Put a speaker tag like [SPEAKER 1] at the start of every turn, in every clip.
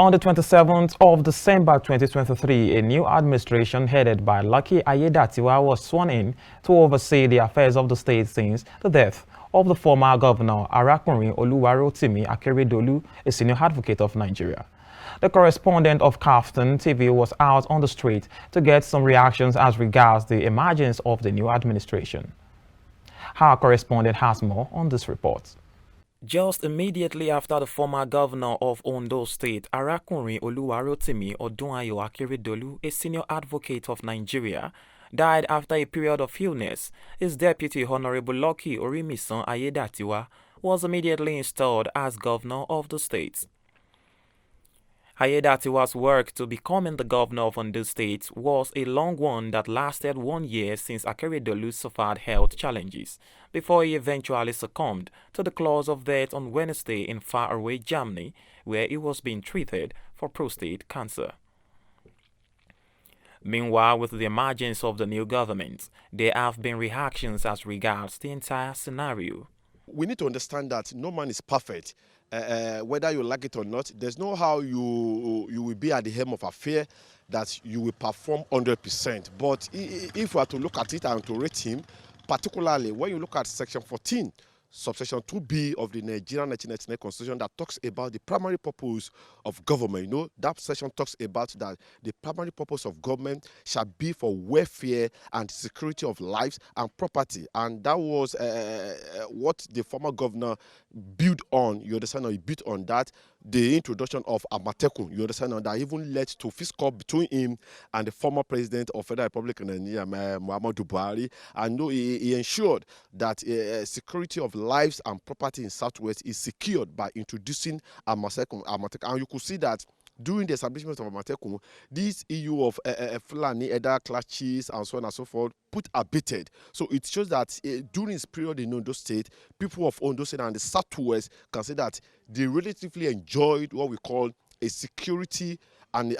[SPEAKER 1] On the 27th of December 2023, a new administration headed by Lucky Ayedatiwa was sworn in to oversee the affairs of the state since the death of the former governor Arakunrin Oluwarotimi Akeredolu, a senior advocate of Nigeria. The correspondent of KAFTAN TV was out on the street to get some reactions as regards the emergence of the new administration. Our correspondent has more on this report. Just immediately after the former governor of Ondo State, Arakunrin Oluwarotimi Odunayo Akeredolu, a senior advocate of Nigeria, died after a period of illness, his deputy Honorable Lucky Orimisan Ayedatiwa was immediately installed as governor of the state. Ayedatiwa's work to becoming the governor of Ondo State was a long one that lasted 1 year since Akeredolu suffered health challenges before he eventually succumbed to the claws of death on Wednesday in faraway Germany, where he was being treated for prostate cancer. Meanwhile, with the emergence of the new government, there have been reactions as regards the entire scenario.
[SPEAKER 2] We need to understand that no man is perfect. Whether you like it or not, there's no how you will be at the helm of affair that you will perform 100%. But if we are to look at it and to rate him, particularly when you look at Section 14, subsection 2B of the Nigerian 1999 Constitution that talks about the primary purpose of government. You know, that section talks about that the primary purpose of government shall be for welfare and security of lives and property. And that was what the former governor built on. You understand? He built on that. The introduction of Amatekun, you understand, that even led to fiscal between him and the former president of Federal Republic of Nigeria, Muhammadu Buhari. And he ensured that security of lives and property in Southwest is secured by introducing Amatekun. And you could see that during the establishment of Amatekun, this EU of Fulani, Eda clashes, and so on and so forth, put abated. So it shows that during this period in Ondo State, people of Ondo State and the Southwest can say that they relatively enjoyed what we call a security and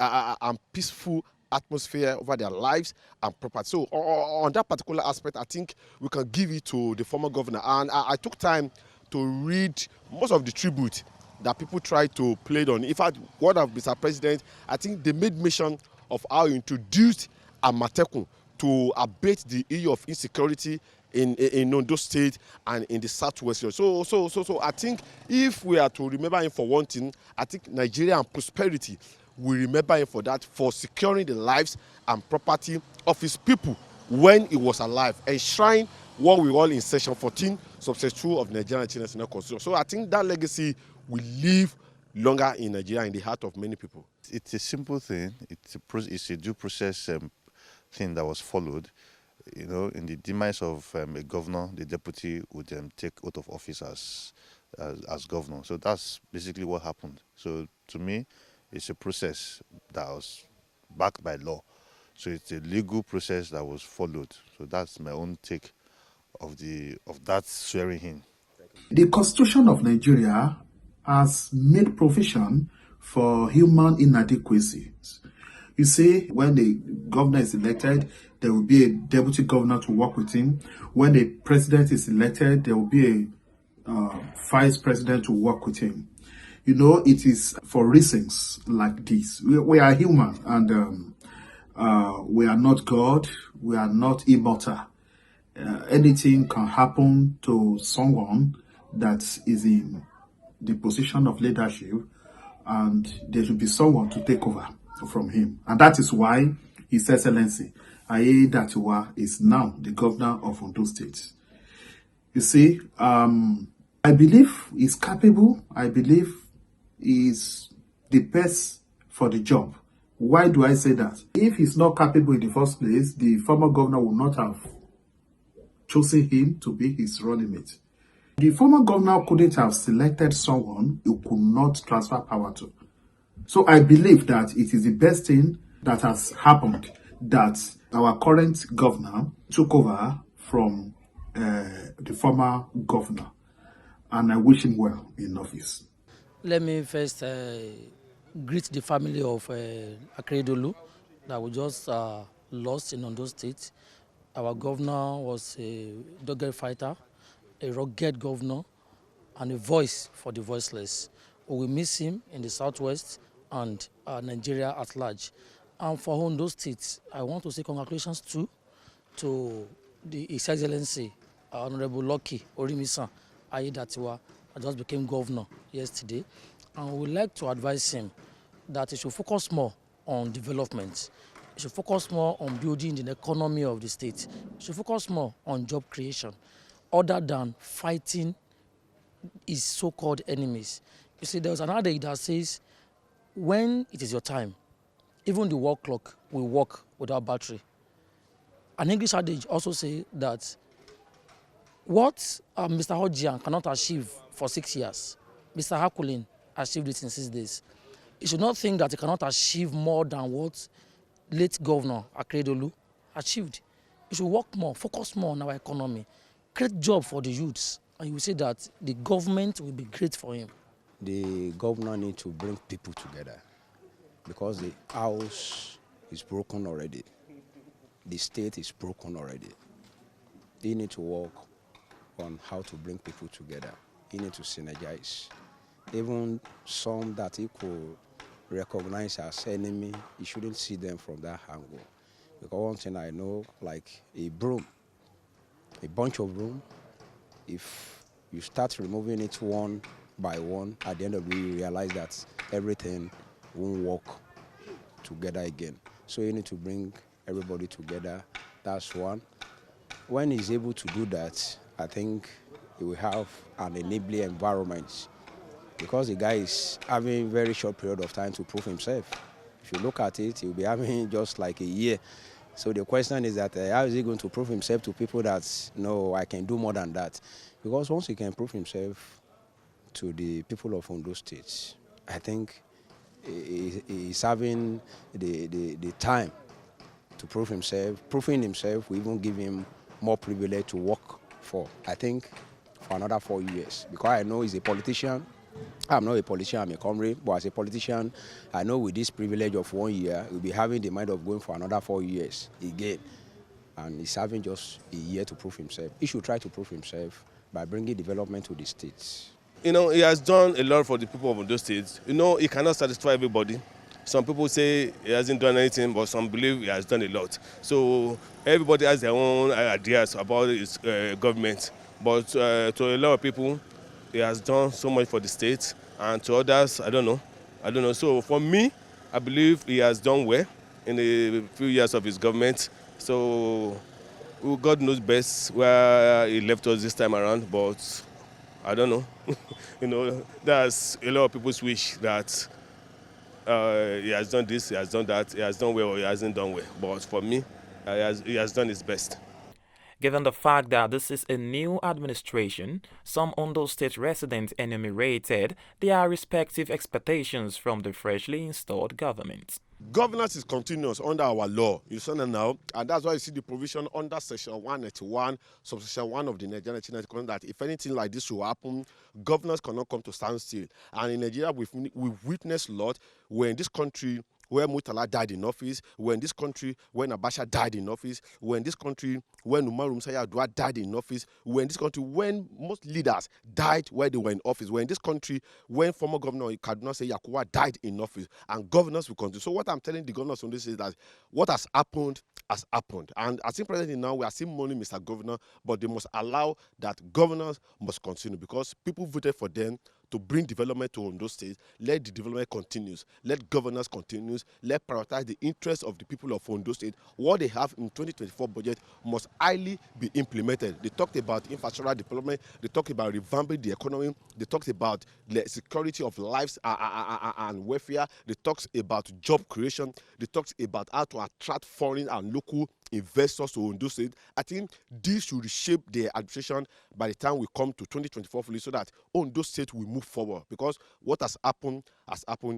[SPEAKER 2] peaceful atmosphere over their lives and property. So on that particular aspect, I think we can give it to the former governor. And I took time to read most of the tribute that people try to play on. In fact, what of Mr. President, I think they made mention of how he introduced Amatekun to abate the issue of insecurity in Ondo State and in the Southwest. So I think if we are to remember him for one thing, I think Nigeria and prosperity will remember him for that, for securing the lives and property of his people when he was alive, enshrined what we call in Section 14, Subsection 2 of Nigerian National Constitution. So I think that legacy will live longer in Nigeria, in the heart of many people.
[SPEAKER 3] It's a simple thing. It's a due process thing that was followed. You know, in the demise of a governor, the deputy would take oath of office as governor. So that's basically what happened. So to me, it's a process that was backed by law. So it's a legal process that was followed. So that's my own take of that swearing in.
[SPEAKER 4] The Constitution of Nigeria has made provision for human inadequacies. You see, when the governor is elected, there will be a deputy governor to work with him. When the president is elected, there will be a vice president to work with him. You know, it is for reasons like this. We are human, and we are not God. We are not immortal. Anything can happen to someone that is in the position of leadership, and there should be someone to take over from him. And that is why His Excellency Ayedatiwa is now the governor of Ondo State. You see, I believe he's capable. I believe he's the best for the job. Why do I say that? If he's not capable in the first place, the former governor would not have chosen him to be his running mate. The former governor couldn't have selected someone who could not transfer power to. So I believe that it is the best thing that has happened, that our current governor took over from the former governor. And I wish him well in office.
[SPEAKER 5] Let me first greet the family of Akeredolu that we just lost in Ondo State. Our governor was a dogged fighter, a rugged governor, and a voice for the voiceless. We will miss him in the Southwest, and Nigeria at large. And for Ondo State, I want to say congratulations too to His Excellency Honorable Lucky Orimisan Ayedatiwa, I just became governor yesterday, and we would like to advise him that he should focus more on development. He should focus more on building the economy of the state. He should focus more on job creation, other than fighting his so-called enemies. You see, there's an adage that says, when it is your time, even the wall clock will work without battery. An English adage also says that what Mr. Hodjian cannot achieve for 6 years, Mr. Hakulin achieved it in 6 days. You should not think that he cannot achieve more than what late Governor Akeredolu achieved. You should work more, focus more on our economy, create jobs for the youths, and you will see that the government will be great for him.
[SPEAKER 6] The governor needs to bring people together because the house is broken already. The state is broken already. They need to work on how to bring people together. He need to synergize. Even some that he could recognize as enemy, he shouldn't see them from that angle. Because one thing I know, like a broom, a bunch of broom, if you start removing it one by one, at the end of the day, you realize that everything won't work together again. So you need to bring everybody together. That's one. When he's able to do that, I think he will have an enabling environment because the guy is having a very short period of time to prove himself. If you look at it, he'll be having just like a year. So the question is that how is he going to prove himself to people that, no, I can do more than that? Because once he can prove himself to the people of Ondo State, I think he's having the time to prove himself. Proving himself will even give him more privilege to work for, I think, for another 4 years. Because I know he's a politician. I'm not a politician, I'm a comrade, but as a politician, I know with this privilege of 1 year, he'll be having the mind of going for another 4 years again. And he's having just a year to prove himself. He should try to prove himself by bringing development to the states.
[SPEAKER 2] You know, he has done a lot for the people of Ondo State. You know, he cannot satisfy everybody. Some people say he hasn't done anything, but some believe he has done a lot. So everybody has their own ideas about his government. But to a lot of people, he has done so much for the state, and to others, I don't know. So for me, I believe he has done well in the few years of his government. So God knows best where he left us this time around, but I don't know. You know, that's a lot of people's wish that he has done this, he has done that, he has done well or he hasn't done well. But for me, he has done his best.
[SPEAKER 1] Given the fact that this is a new administration, some Ondo State residents enumerated their respective expectations from the freshly installed government.
[SPEAKER 2] Governance is continuous under our law. You see that now, and that's why you see the provision under Section 181, Subsection 1 of the Nigerian National Constitution that if anything like this will happen, governors cannot come to standstill. And in Nigeria, we've witnessed a lot where in this country, where Murtala died in office, we're in this country when Abacha died in office, we're in this country when Umaru Musa Yar'Adua died in office, we're in this country when most leaders died where they were in office, we're in this country when former governor Kaduna Say Yakuwa died in office, and governors will continue. So what I'm telling the governors on this is that what has happened has happened. And I think presently now we are still mourning Mr. Governor, but they must allow that governors must continue because people voted for them to bring development to Ondo State. Let the development continues. Let governance continues. Let prioritize the interests of the people of Ondo State. What they have in 2024 budget must highly be implemented. They talked about infrastructure development. They talked about revamping the economy. They talked about the security of lives and welfare. They talked about job creation. They talked about how to attract foreign and local investors to Ondo State. I think this should reshape the administration by the time we come to 2024 fully so that Ondo State will move forward because what has happened,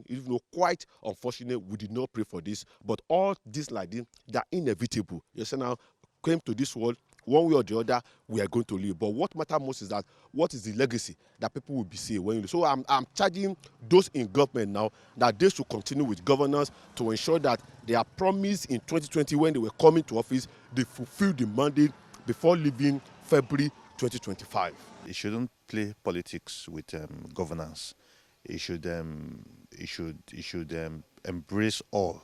[SPEAKER 2] even though quite unfortunate, we did not pray for this, but all this like this, they're inevitable. You see now, came to this world, one way or the other, we are going to live. But what matters most is that what is the legacy that people will be seeing when you live. So I'm charging those in government now that they should continue with governance to ensure that their promise in 2020 when they were coming to office, they fulfill the mandate before leaving February 2025.
[SPEAKER 3] He shouldn't play politics with governance. he should embrace all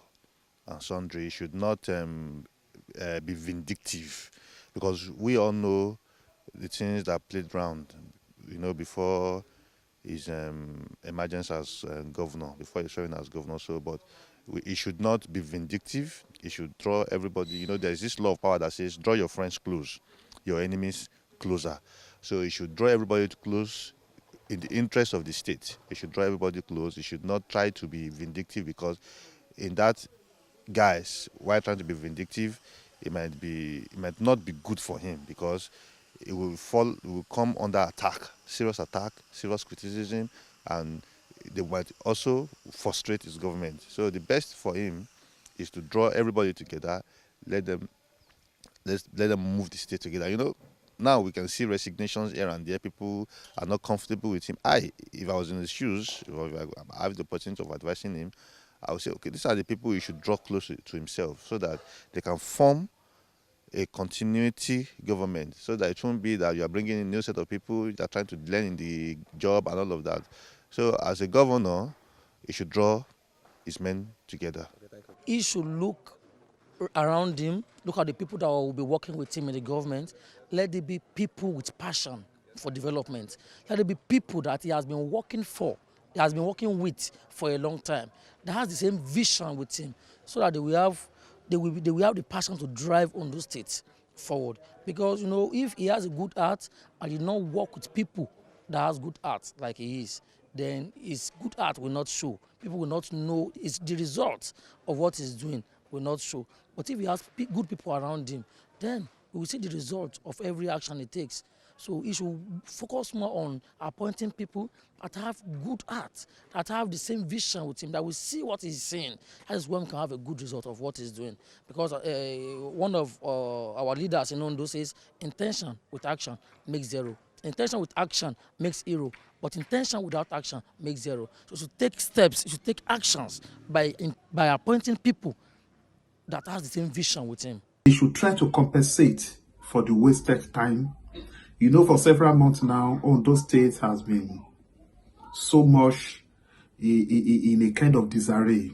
[SPEAKER 3] and sundry. He should not be vindictive, because we all know the things that played around, before his emergence as governor, before he's serving as governor. So, but he should not be vindictive. He should draw everybody. There's this law of power that says, draw your friends close, your enemies closer. So he should draw everybody close in the interest of the state. He should draw everybody close. He should not try to be vindictive, because in that guise, while trying to be vindictive, it might not be good for him, because it will come under attack, serious criticism, and they might also frustrate his government. So the best for him is to draw everybody together, let them move the state together. Now we can see resignations here and there. People are not comfortable with him. If I was in his shoes, if I have the opportunity of advising him, I would say, okay, these are the people he should draw closer to himself, so that they can form a continuity government, so that it won't be that you are bringing in a new set of people that are trying to learn in the job and all of that. So as a governor, he should draw his men together.
[SPEAKER 5] He should look around him, look at the people that will be working with him in the government. Let there be people with passion for development. Let there be people that he has been working for, he has been working with for a long time, that has the same vision with him, so that they will have the passion to drive Ondo State forward. Because, if he has a good heart and he not work with people that has good heart like he is, then his good heart will not show. People will not know. It's the result of what he's doing will not show. But if he has good people around him, then we will see the result of every action he takes. So he should focus more on appointing people that have good heart, that have the same vision with him, that will see what he's saying. That is when we can have a good result of what he's doing. Because one of our leaders in Ondo says, intention with action makes zero. Intention with action makes hero, but intention without action makes zero. So you should take steps, you should take actions by appointing people that has the same vision with him.
[SPEAKER 4] He should try to compensate for the wasted time. For several months now, Ondo State has been so much in a kind of disarray.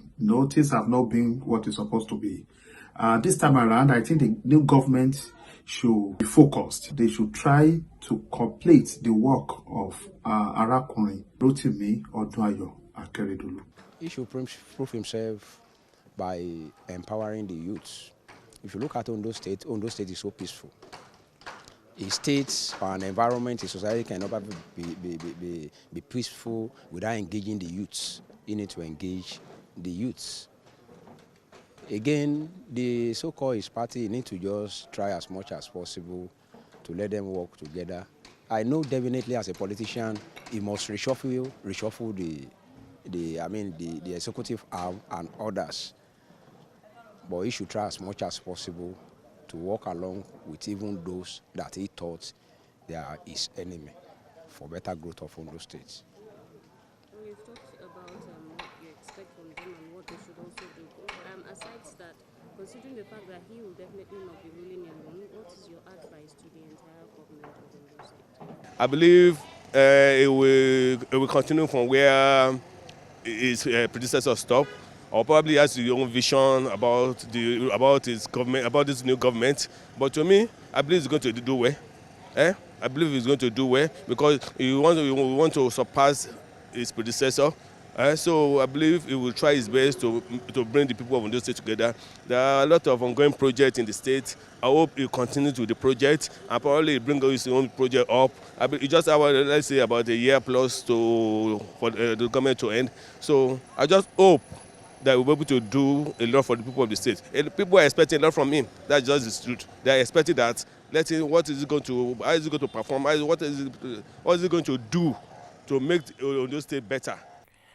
[SPEAKER 4] Things have not been what it's supposed to be. This time around, I think the new government should be focused. They should try to complete the work of Arakunrin Rotimi Odunayo Akeredolu.
[SPEAKER 6] He should prove himself by empowering the youth. If you look at Ondo State is so peaceful. A state or an environment, a society can never be peaceful without engaging the youths. You need to engage the youths. Again, the so-called his party need to just try as much as possible to let them work together. I know definitely as a politician, he must reshuffle the executive arm and others. But he should try as much as possible to work along with even those that he thought they are his enemy for better growth of Ondo State.
[SPEAKER 7] We've talked about what you expect from them and what they should also do. Aside that, considering the fact that he will definitely not be ruling alone, what is your advice to the entire government of Ondo State?
[SPEAKER 8] I believe it will continue from where his predecessor stopped, or probably has his own vision about his government, about this new government. But to me, I believe he's going to do well. I believe he's going to do well because he want to surpass his predecessor. So I believe he will try his best to bring the people of Ondo State together. There are a lot of ongoing projects in the state. I hope he continues with the project and probably bring his own project up. He just have, let's say, about a year plus for the government to end. So I just hope that we'll be able to do a lot for the people of the state. And people are expecting a lot from him. That's just the truth. They are expecting that. Let's see, how is he going to perform? What is he going to do to make Ondo State better?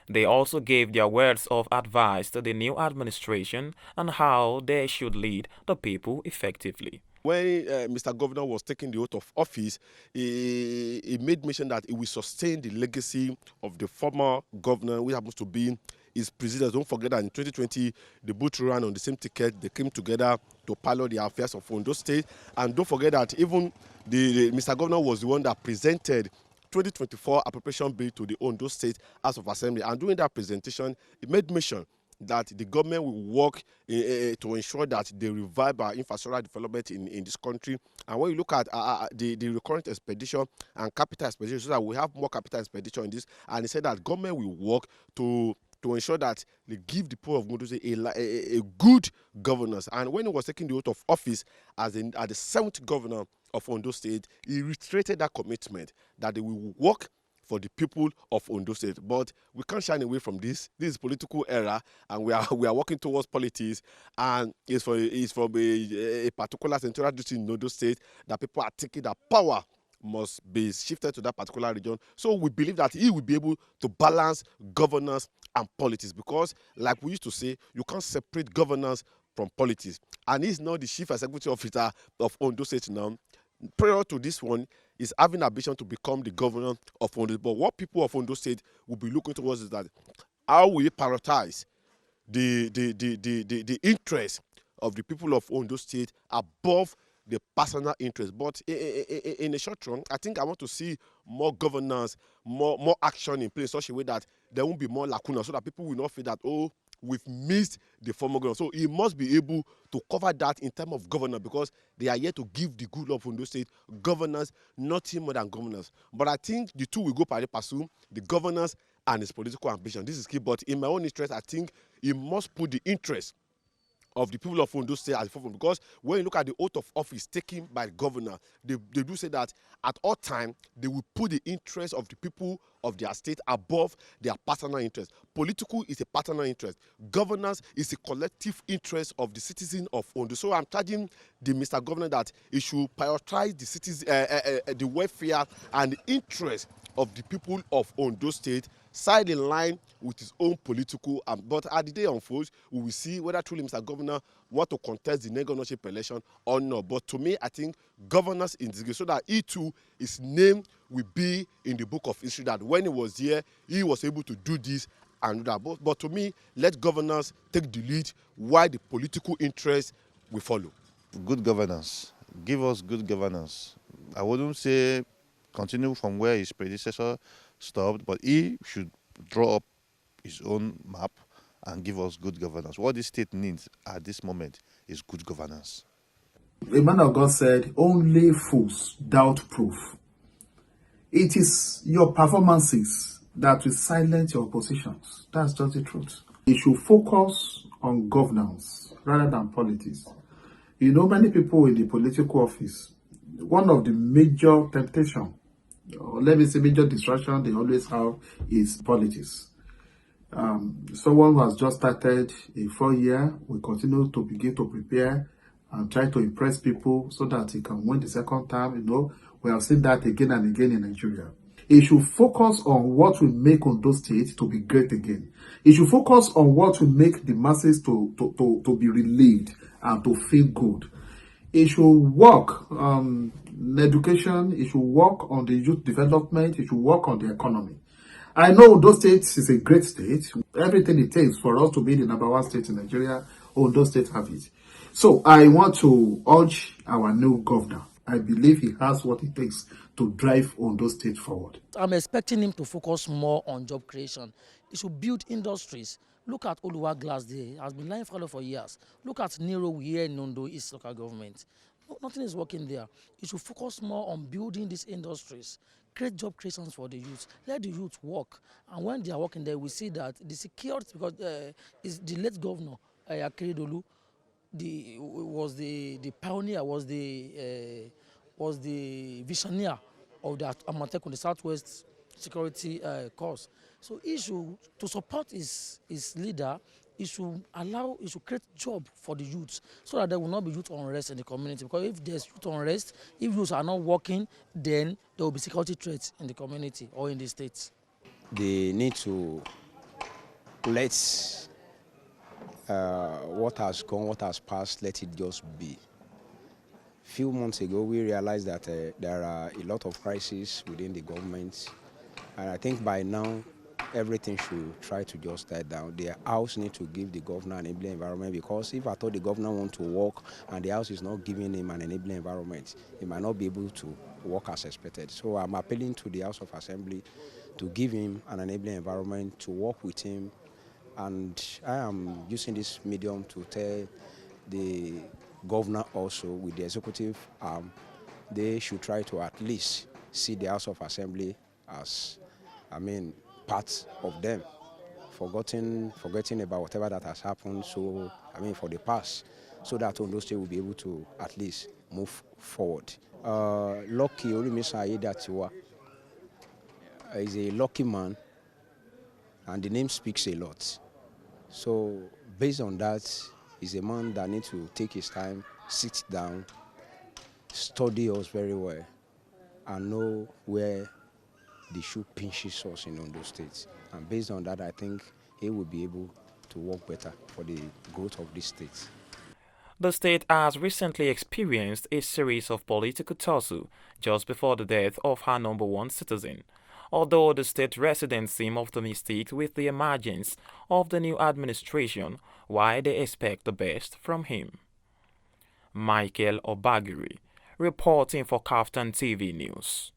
[SPEAKER 1] They also gave their words of advice to the new administration on how they should lead the people effectively.
[SPEAKER 2] When Mr. Governor was taking the oath of office, he made mention that he will sustain the legacy of the former governor, who happens to be his president. Don't forget that in 2020, the both ran on the same ticket. They came together to pilot the affairs of Ondo State. And don't forget that even the Mr. Governor was the one that presented 2024 appropriation bill to the Ondo State House of Assembly. And during that presentation, he made mention that the government will work to ensure that they revive our infrastructural development in this country. And when you look at the recurrent expenditure and capital expenditure, so that we have more capital expenditure in this, and he said that government will work to ensure that they give the poor of Ondo State a good governance. And when he was taking the oath of office as the 7th governor of Ondo State, he reiterated that commitment that they will work for the people of Ondo State. But we can't shine away from this. This is political era, and we are working towards politics. And it's from a particular central district in Ondo State that people are thinking that power must be shifted to that particular region. So we believe that he will be able to balance governance and politics, because, like we used to say, you can't separate governance from politics. And he's now the chief executive officer of Ondo State now. Prior to this one, is having ambition to become the governor of Ondo. But what people of Ondo State will be looking towards is that how we prioritize the interest of the people of Ondo State above the personal interest. But in the short run, I think I want to see more governance, more action in place, such a way that there won't be more lacuna, so that people will not feel that, oh, we've missed the former governor. So he must be able to cover that in terms of governance, because they are here to give the good of Ondo State governance, nothing more than governance. But I think the two will go pari passu, the governance and his political ambition. This is key. But in my own interest, I think he must put the interest of the people of Ondo State at the forefront, because when you look at the oath of office taken by the governor, they do say that at all time they will put the interest of the people of their state above their personal interest. Political is a personal interest. Governance is a collective interest of the citizen of Ondo. So I'm charging the Mr. Governor that he should prioritize the citizens, the welfare and the interest of the people of Ondo State, side in line with his own political. But as the day unfolds, we will see whether truly Mr. Governor want to contest the next governorship election or not. But to me, I think governance in this, so that he too, his name will be in the book of history, that when he was here, he was able to do this and do that. But to me, let governance take the lead while the political interest will follow.
[SPEAKER 3] Good governance. Give us good governance. I wouldn't say continue from where his predecessor stopped, but he should draw up his own map and give us good governance. What the state needs at this moment is good governance.
[SPEAKER 4] A man of God said, only fools doubt proof. It is your performances that will silence your oppositions. That's just the truth. You should focus on governance rather than politics. You know, many people in the political office, one of the major temptation, or let me say major distraction they always have, is politics. Someone who has just started a 4-year will continue to begin to prepare and try to impress people so that he can win the second term. You know, we have seen that again and again in Nigeria. He should focus on what will make Ondo State to be great again. He should focus on what will make the masses to be relieved and to feel good. He should work on education. He should work on the youth development. He should work on the economy. I know Ondo State is a great state. Everything it takes for us to be the #1 state in Nigeria, Ondo State have it. So I want to urge our new governor. I believe he has what it takes to drive Ondo State forward.
[SPEAKER 5] I'm expecting him to focus more on job creation. He should build industries. Look at Oluwa Glass there. Has been lying fallow for years. Look at Nero here in Ondo East local government. Nothing is working there. He should focus more on building these industries. Create job creations for the youth. Let the youth work. And when they are working there, we see that the security, because is the late governor, Akeredolu, was the pioneer, was the visionary of the Amatekun, the Southwest security cause. So he should, to support his leader, he should create job for the youths, so that there will not be youth unrest in the community. Because if there's youth unrest, if youths are not working, then there will be security threats in the community or in the states.
[SPEAKER 6] They need to let what has gone, what has passed, let it just be. Few months ago, we realized that there are a lot of crises within the government, and I think by now everything should try to just die down. The house need to give the governor an enabling environment, because if I thought the governor want to work and the house is not giving him an enabling environment, he might not be able to work as expected. So I'm appealing to the House of Assembly to give him an enabling environment, to work with him, and I am using this medium to tell the governor also, with the executive arm, they should try to at least see the House of Assembly as, part of them, forgetting about whatever that has happened, for the past, so that Ondo State will be able to at least move forward. Lucky Orimisa Ayedatiwa is a lucky man, and the name speaks a lot. So based on that, he's a man that needs to take his time, sit down, study us very well, and know where the shoe pinches us in Ondo State. And based on that, I think he will be able to work better for the growth of this state.
[SPEAKER 1] The state has recently experienced a series of political tussle just before the death of her number one citizen. Although the state residents seem optimistic with the emergence of the new administration, why they expect the best from him. Michael Obagiri, reporting for KAFTAN TV News.